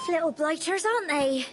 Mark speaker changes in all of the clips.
Speaker 1: Little blighters, aren't they?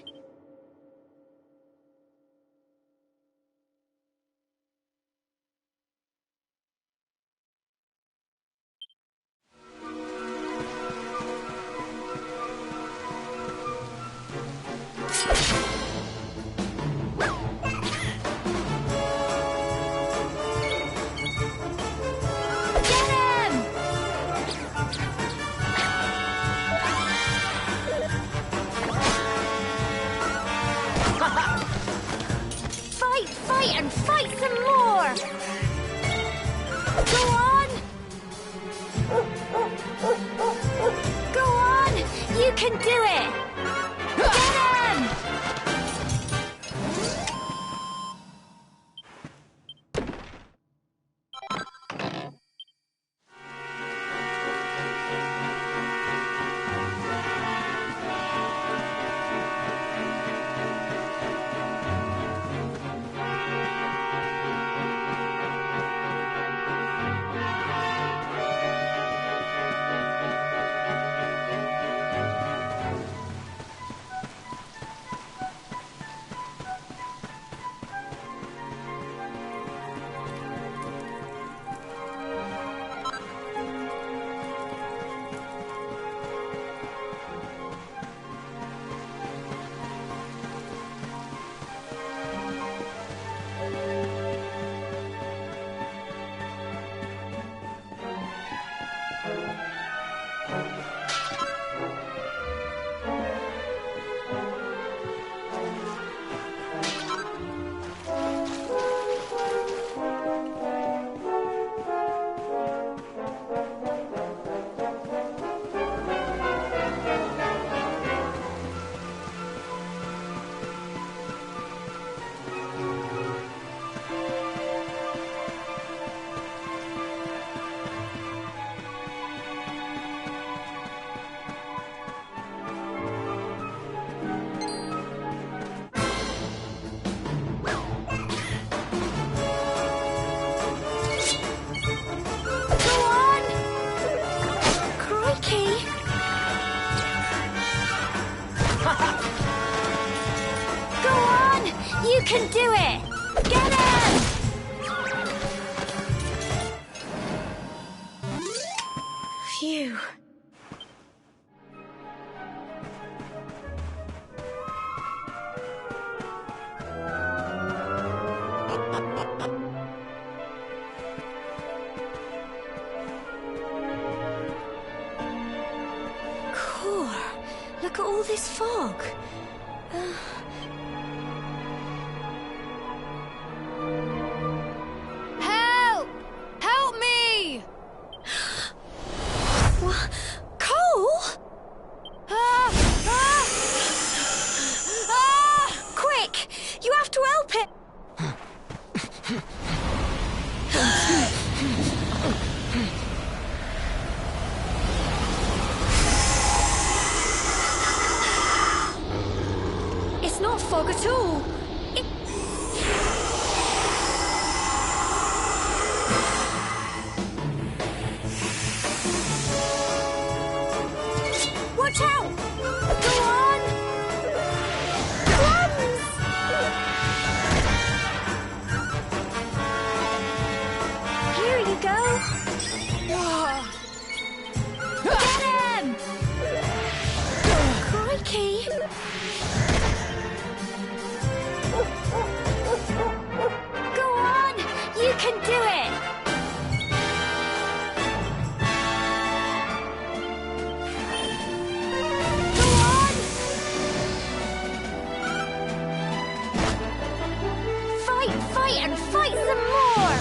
Speaker 2: You can do it! Get him! Phew.
Speaker 1: Cool. Look at all this fog.
Speaker 2: Help! Help me!
Speaker 1: What? Cole?
Speaker 2: Ah! Ah! Ah!
Speaker 1: Quick! You have to help it! It's not fog at all. Watch out! Go on! Crumbs! Here you go. Get him! Crikey! Go on! You can do it!
Speaker 2: fight and fight some more!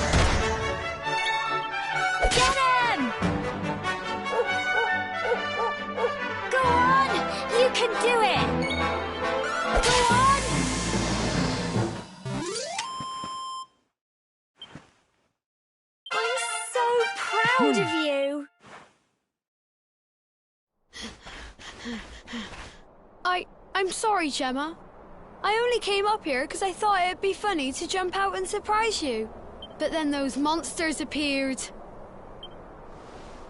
Speaker 2: Get him! Go on! You can do it! Go on! I'm so proud of you!
Speaker 3: I'm sorry, Gemma. I only came up here because I thought it'd be funny to jump out and surprise you. But then those monsters appeared.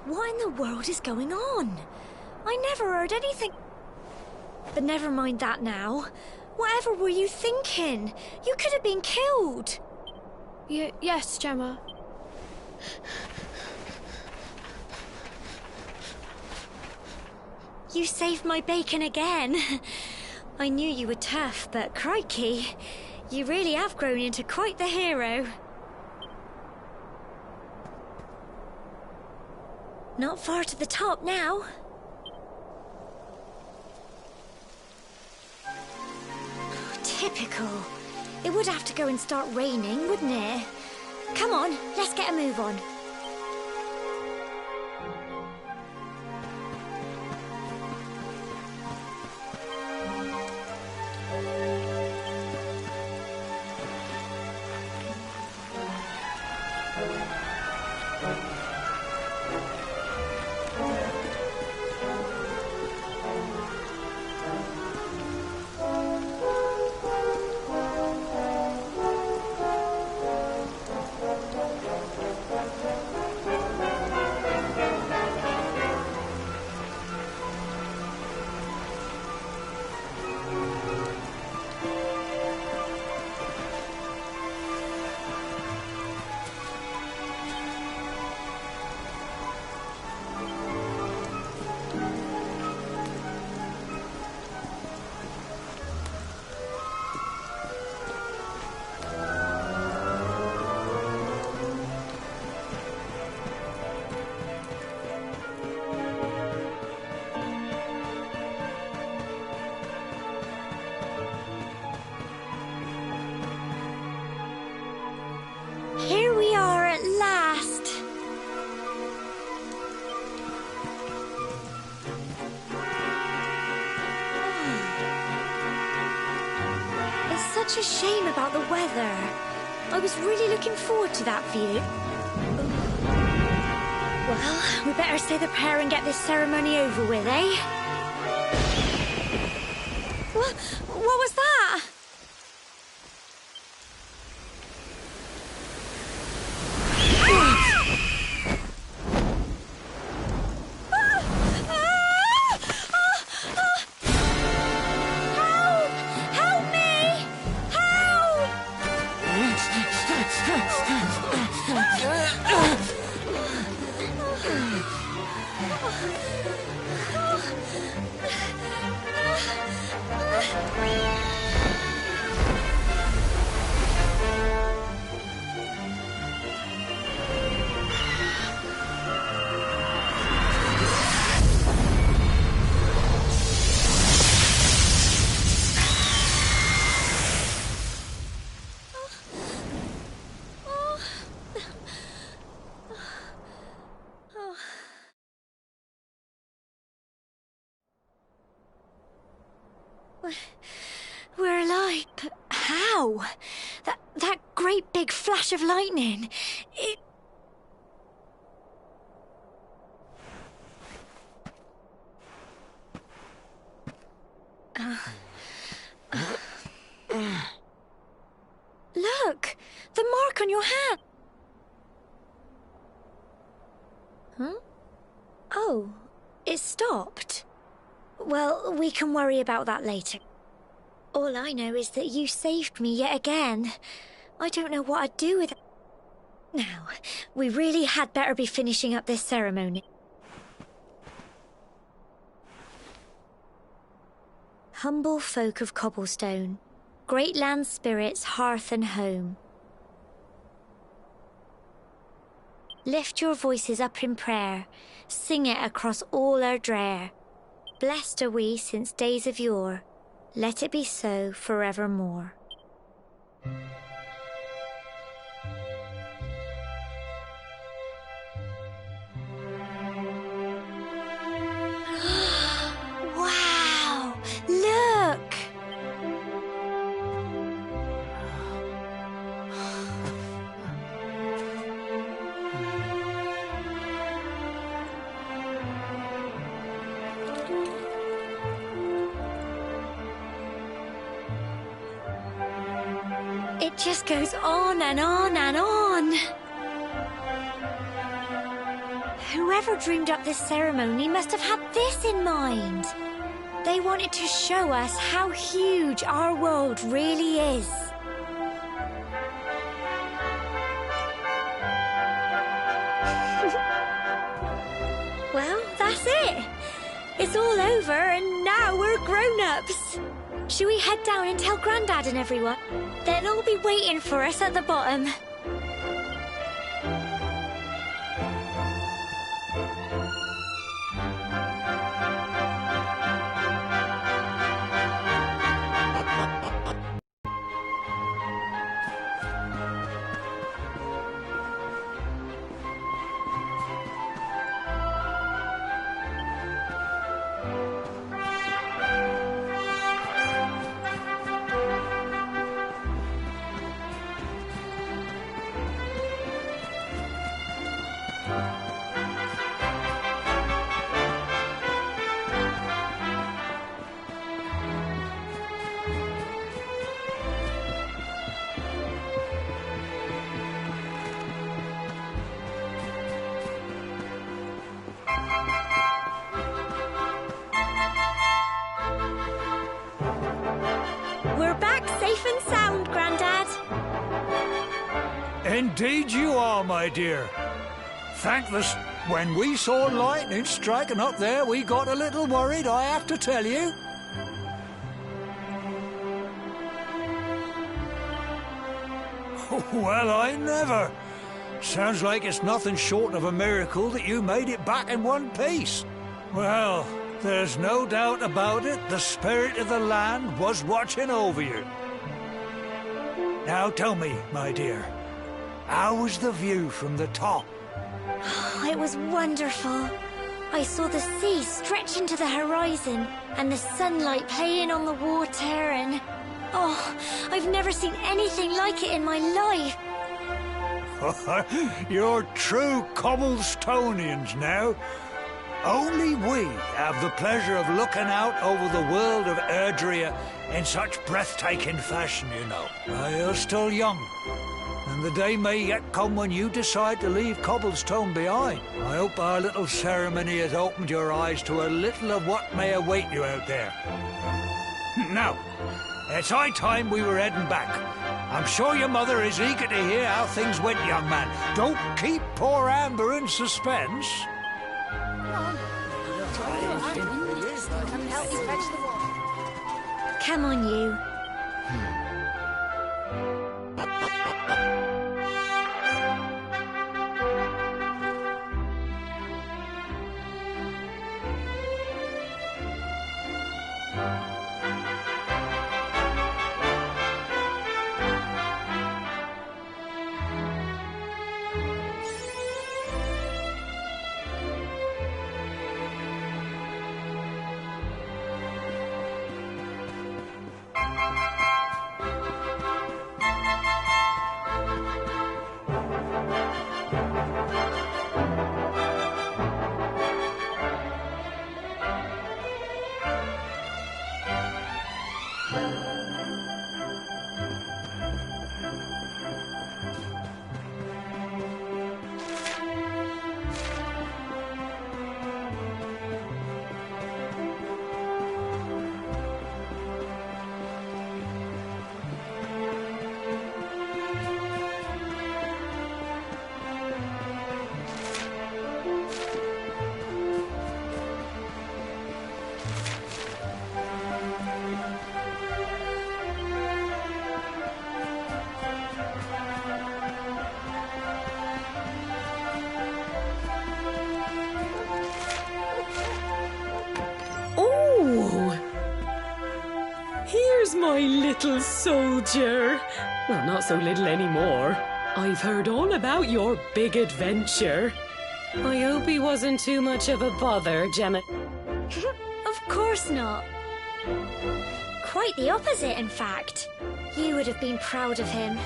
Speaker 1: What in the world is going on? I never heard anything. But never mind that now. Whatever were you thinking? You could have been killed.
Speaker 3: Yes, Gemma.
Speaker 1: You saved my bacon again. I knew you were tough, but crikey, you really have grown into quite the hero. Not far to the top now. Typical. It would have to go and start raining, wouldn't it? Come on, let's get a move on. Here we are at last. It's such a shame about the weather. I was really looking forward to that view. Well, we better say the prayer and get this ceremony over with, eh? What was that? We're alive. But how? That great big flash of lightning. It... Look! The mark on your hand! Huh? Oh, it stopped. Well, we can worry about that later. All I know is that you saved me yet again. I don't know what I'd do with it. Now, we really had better be finishing up this ceremony. Humble folk of cobblestone, great land spirits, hearth and home. Lift your voices up in prayer, sing it across all our drear. Blessed are we since days of yore, let it be so forevermore. It just goes on and on and on. Whoever dreamed up this ceremony must have had this in mind. They wanted to show us how huge our world really is. Well, that's it. It's all over and now we're grown-ups. Shall we head down and tell Grandad and everyone? They'll all be waiting for us at the bottom. We're back safe and sound, Grandad.
Speaker 4: Indeed you are, my dear. Thankless, when we saw lightning striking up there, we got a little worried, I have to tell you. Well, I never. Sounds like it's nothing short of a miracle that you made it back in one piece. Well, there's no doubt about it, the spirit of the land was watching over you. Now tell me, my dear, how was the view from the top?
Speaker 1: It was wonderful. I saw the sea stretch into the horizon and the sunlight playing on the water and... Oh, I've never seen anything like it in my life.
Speaker 4: You're true Cobblestonians now. Only we have the pleasure of looking out over the world of Erdrea in such breathtaking fashion, you know. You're still young, and the day may yet come when you decide to leave Cobblestone behind. I hope our little ceremony has opened your eyes to a little of what may await you out there. Now, it's high time we were heading back. I'm sure your mother is eager to hear how things went, young man. Don't keep poor Amber in suspense.
Speaker 1: Come on, you.
Speaker 5: My little soldier. Well, not so little anymore. I've heard all about your big adventure. I hope he wasn't too much of a bother, Gemma.
Speaker 1: Of course not. Quite the opposite, in fact. You would have been proud of him.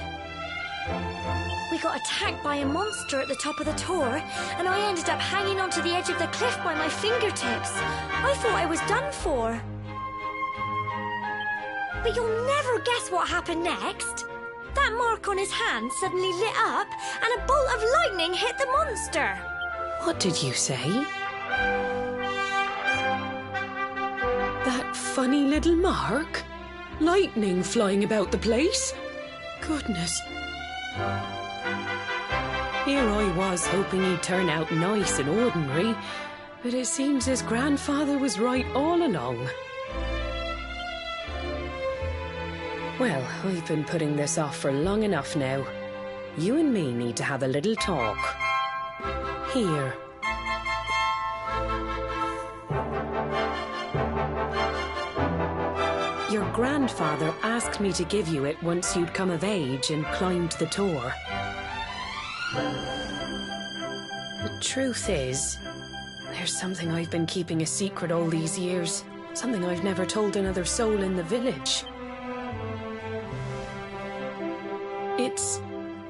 Speaker 1: We got attacked by a monster at the top of the tower, and I ended up hanging onto the edge of the cliff by my fingertips. I thought I was done for. But you'll never guess what happened next. That mark on his hand suddenly lit up and a bolt of lightning hit the monster.
Speaker 5: What did you say? That funny little mark? Lightning flying about the place? Goodness. Here I was hoping he'd turn out nice and ordinary, but it seems his grandfather was right all along. Well, I've been putting this off for long enough now. You and me need to have a little talk. Here. Your grandfather asked me to give you it once you'd come of age and climbed the tour. The truth is, there's something I've been keeping a secret all these years. Something I've never told another soul in the village. It's...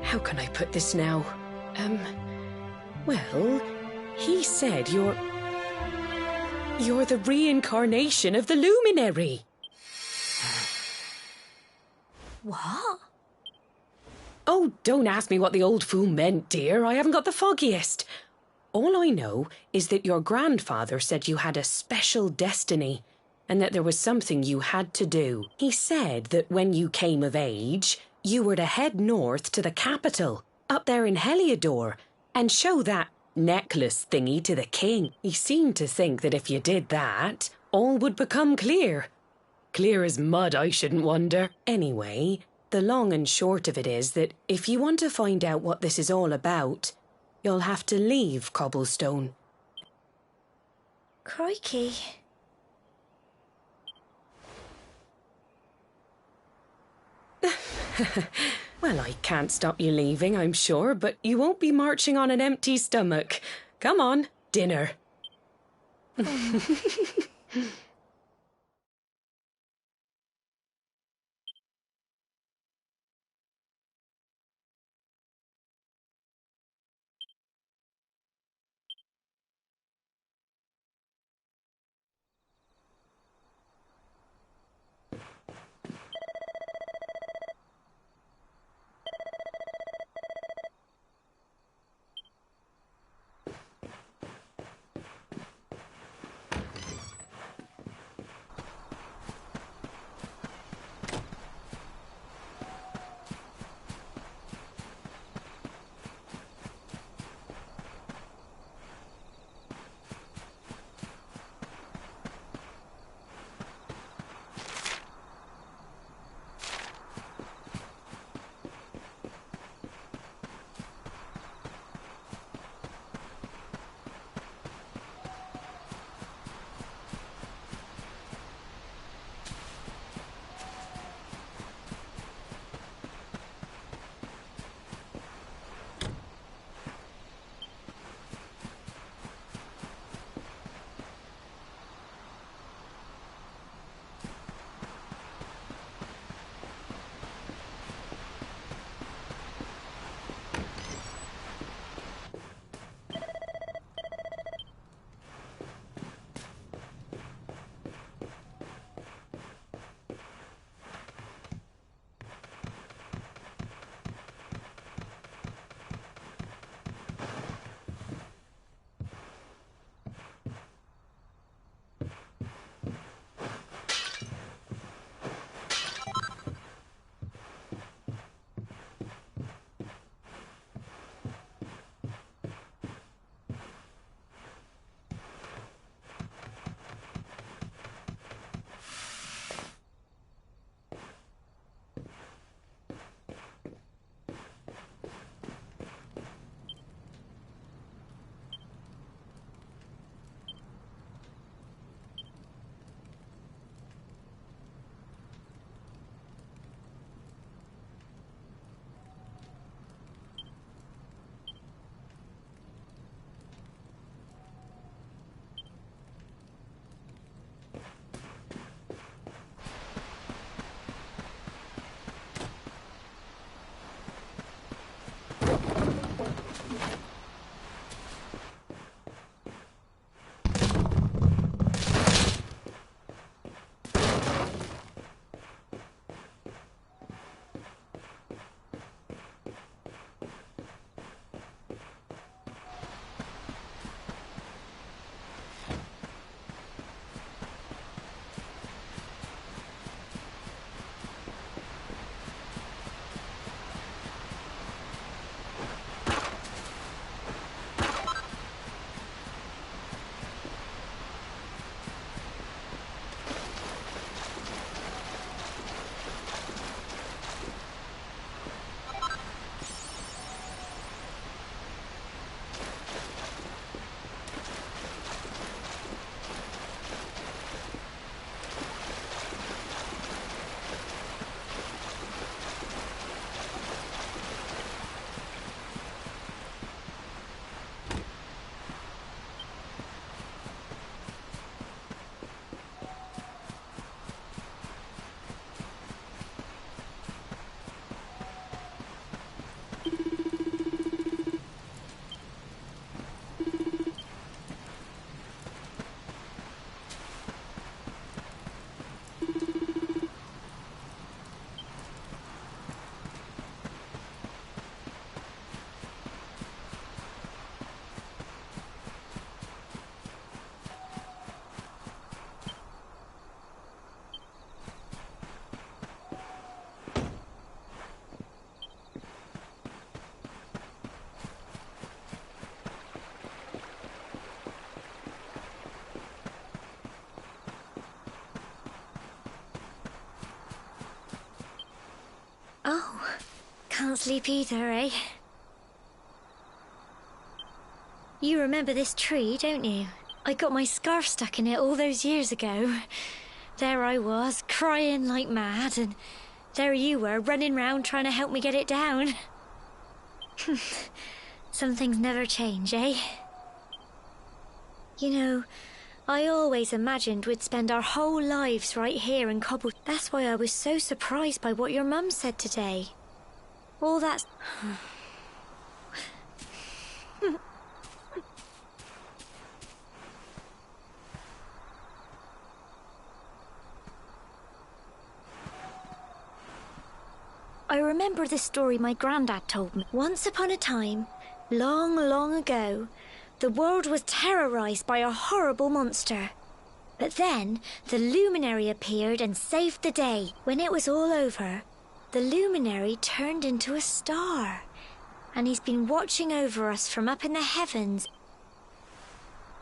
Speaker 5: how can I put this now? Well, he said you're the reincarnation of the luminary.
Speaker 1: What?
Speaker 5: Oh, don't ask me what the old fool meant, dear. I haven't got the foggiest. All I know is that your grandfather said you had a special destiny and that there was something you had to do. He said that when you came of age, you were to head north to the capital, up there in Heliodor, and show that necklace thingy to the king. He seemed to think that if you did that, all would become clear. Clear as mud, I shouldn't wonder. Anyway, the long and short of it is that if you want to find out what this is all about, you'll have to leave Cobblestone.
Speaker 1: Crikey.
Speaker 5: Well, I can't stop you leaving, I'm sure, but you won't be marching on an empty stomach. Come on, dinner.
Speaker 1: Can't sleep either, eh? You remember this tree, don't you? I got my scarf stuck in it all those years ago. There I was, crying like mad, and there you were, running round trying to help me get it down. Some things never change, eh? You know, I always imagined we'd spend our whole lives right here in Cobble. That's why I was so surprised by what your mum said today. All that's... I remember the story my granddad told me. Once upon a time, long, long ago, the world was terrorized by a horrible monster. But then, the luminary appeared and saved the day. When it was all over, the luminary turned into a star. And he's been watching over us from up in the heavens.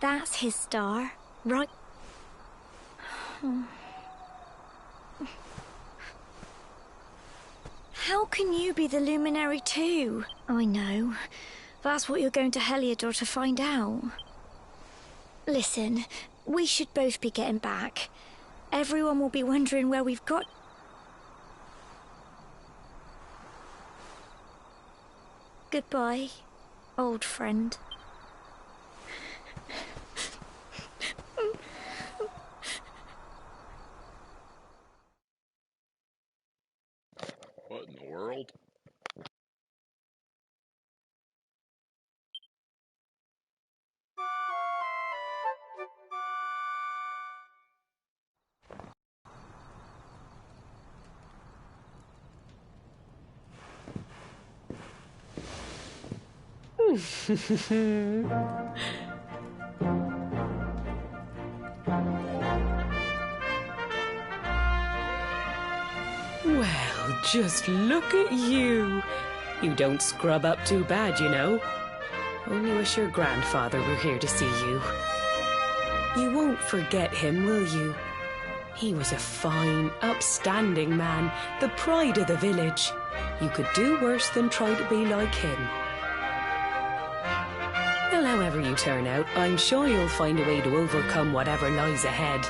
Speaker 1: That's his star, right? How can you be the luminary too? I know. That's what you're going to Heliodor to find out. Listen, we should both be getting back. Everyone will be wondering where we've got... Goodbye, old friend.
Speaker 6: What in the world?
Speaker 5: Well, just look at you. You don't scrub up too bad, you know. Only wish your grandfather were here to see you. You won't forget him, will you? He was a fine, upstanding man, the pride of the village. You could do worse than try to be like him. Well, however you turn out, I'm sure you'll find a way to overcome whatever lies ahead.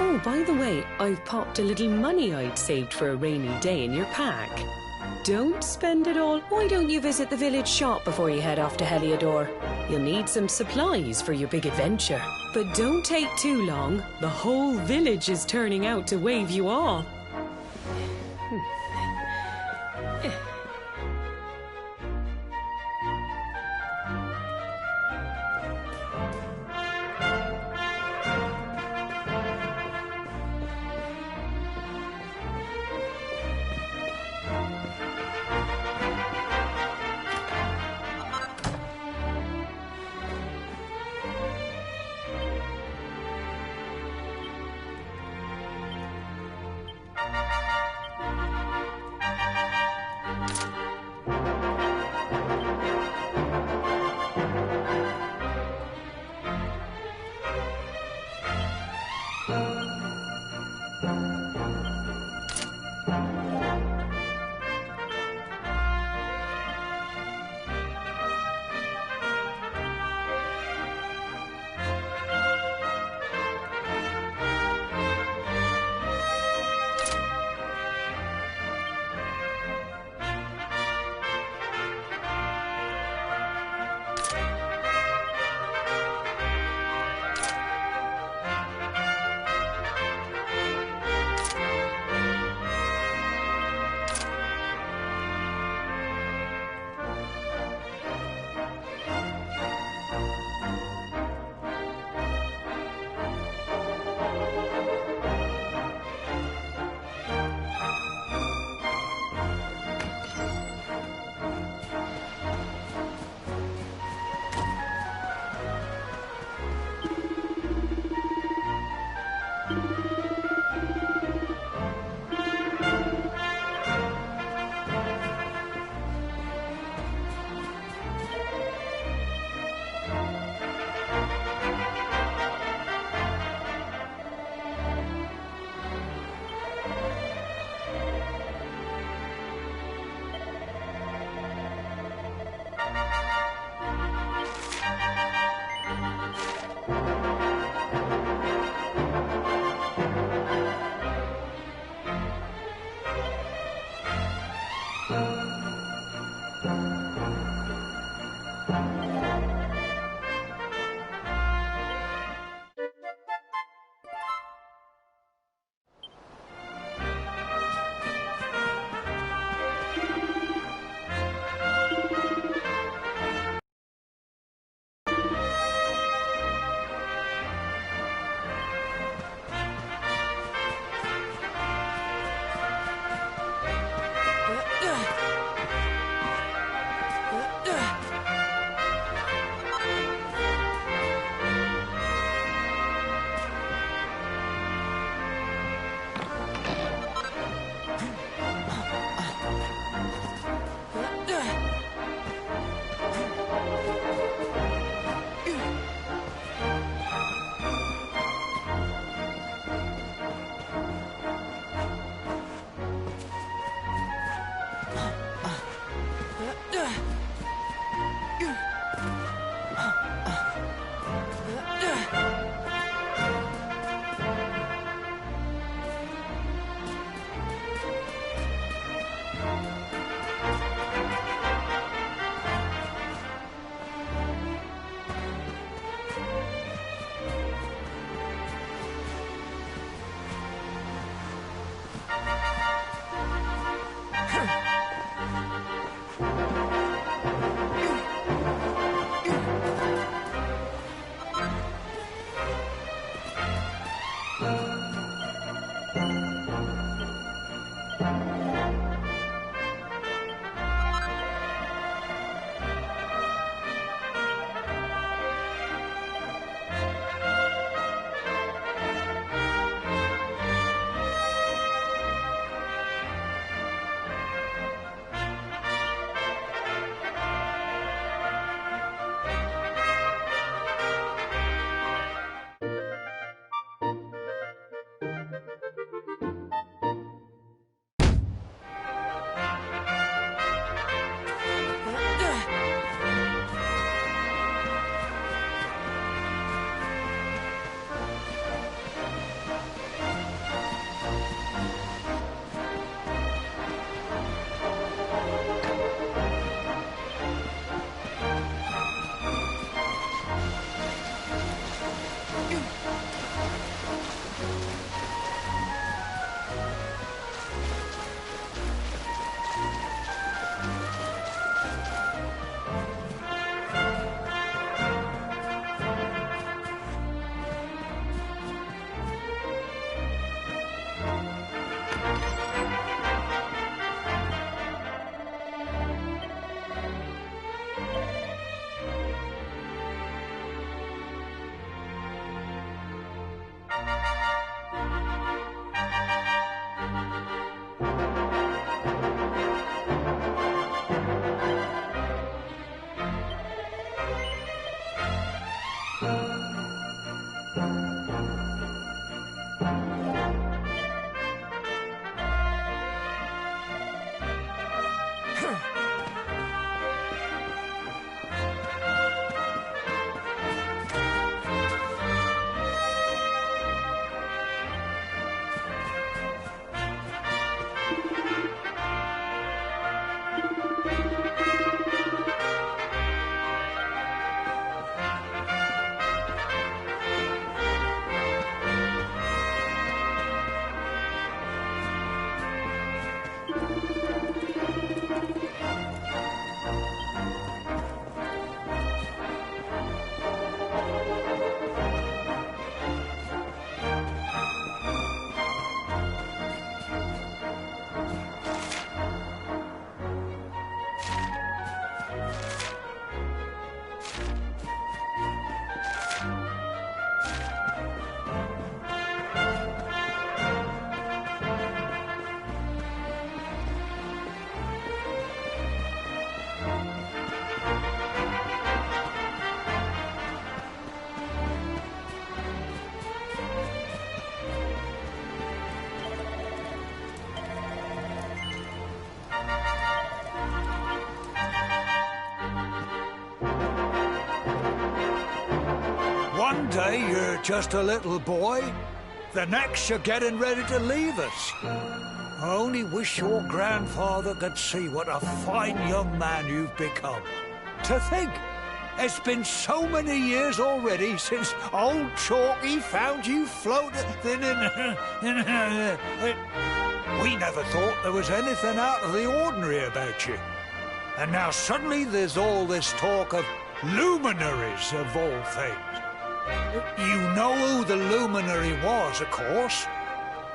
Speaker 5: Oh, by the way, I've popped a little money I'd saved for a rainy day in your pack. Don't spend it all. Why don't you visit the village shop before you head off to Heliodor? You'll need some supplies for your big adventure. But don't take too long. The whole village is turning out to wave you off.
Speaker 4: One day you're just a little boy, the next you're getting ready to leave us. I only wish your grandfather could see what a fine young man you've become. To think, it's been so many years already since old Chalky found you floating in... We never thought there was anything out of the ordinary about you. And now suddenly there's all this talk of luminaries of all things. You know who the luminary was, of course.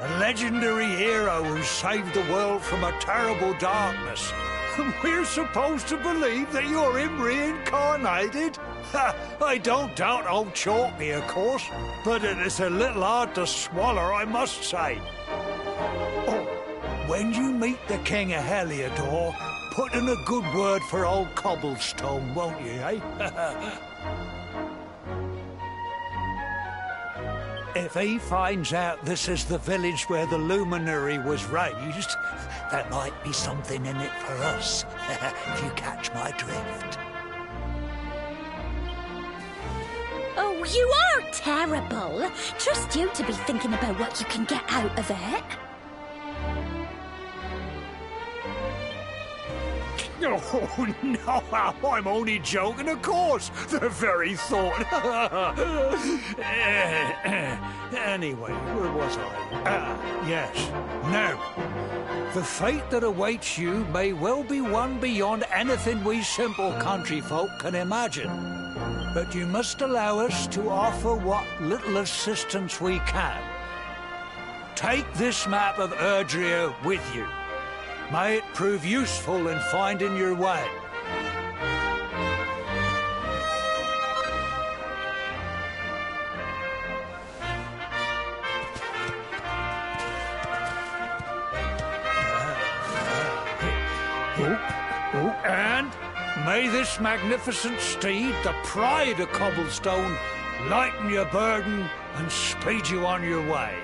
Speaker 4: A legendary hero who saved the world from a terrible darkness. And we're supposed to believe that you're him reincarnated? I don't doubt old Chalky, of course, but it is a little hard to swallow, I must say. Oh, when you meet the King of Heliodor, put in a good word for old Cobblestone, won't you, eh? If he finds out this is the village where the luminary was raised, there might be something in it for us, if you catch my drift.
Speaker 2: Oh, you are terrible. Trust you to be thinking about what you can get out of it.
Speaker 4: Oh, no, I'm only joking, of course. The very thought. Anyway, where was I? Yes. Now, the fate that awaits you may well be one beyond anything we simple country folk can imagine. But you must allow us to offer what little assistance we can. Take this map of Erdrea with you. May it prove useful in finding your way. And may this magnificent steed, the pride of Cobblestone, lighten your burden and speed you on your way.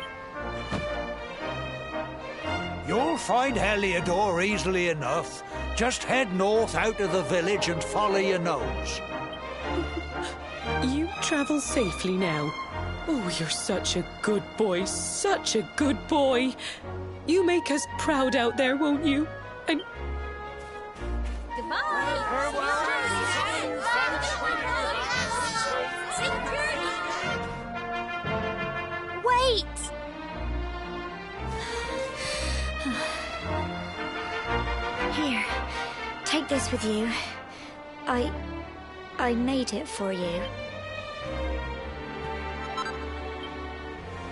Speaker 4: You'll find Heliodor easily enough. Just head north out of the village and follow your nose.
Speaker 5: You travel safely now. Oh, you're such a good boy, such a good boy. You make us proud out there, won't you? And
Speaker 1: Wait! Here, take this with you. I made it for you.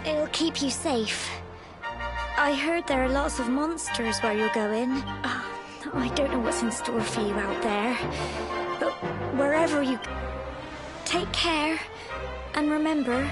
Speaker 1: It'll keep you safe. I heard there are lots of monsters where you're going. I don't know what's in store for you out there. But wherever you... Take care. And remember...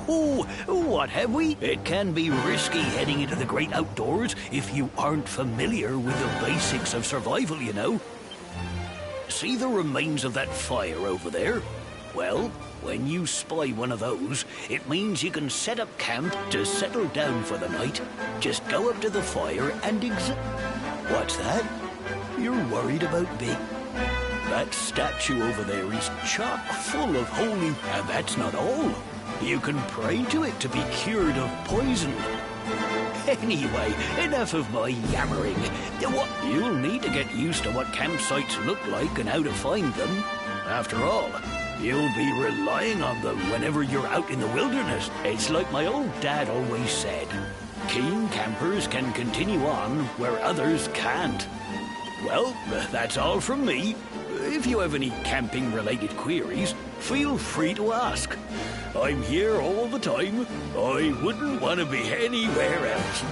Speaker 6: Oh, what have we? It can be risky heading into the great outdoors if you aren't familiar with the basics of survival, you know. See the remains of that fire over there? Well, when you spy one of those, it means you can set up camp to settle down for the night. Just go up to the fire and What's that? You're worried about Big? That statue over there is chock full of holy... And that's not all. You can pray to it to be cured of poison. Anyway, enough of my yammering. You'll need to get used to what campsites look like and how to find them. After all, you'll be relying on them whenever you're out in the wilderness. It's like my old dad always said, keen campers can continue on where others can't. Well, that's all from me. If you have any camping-related queries, feel free to ask. I'm here all the time. I wouldn't want to be anywhere else.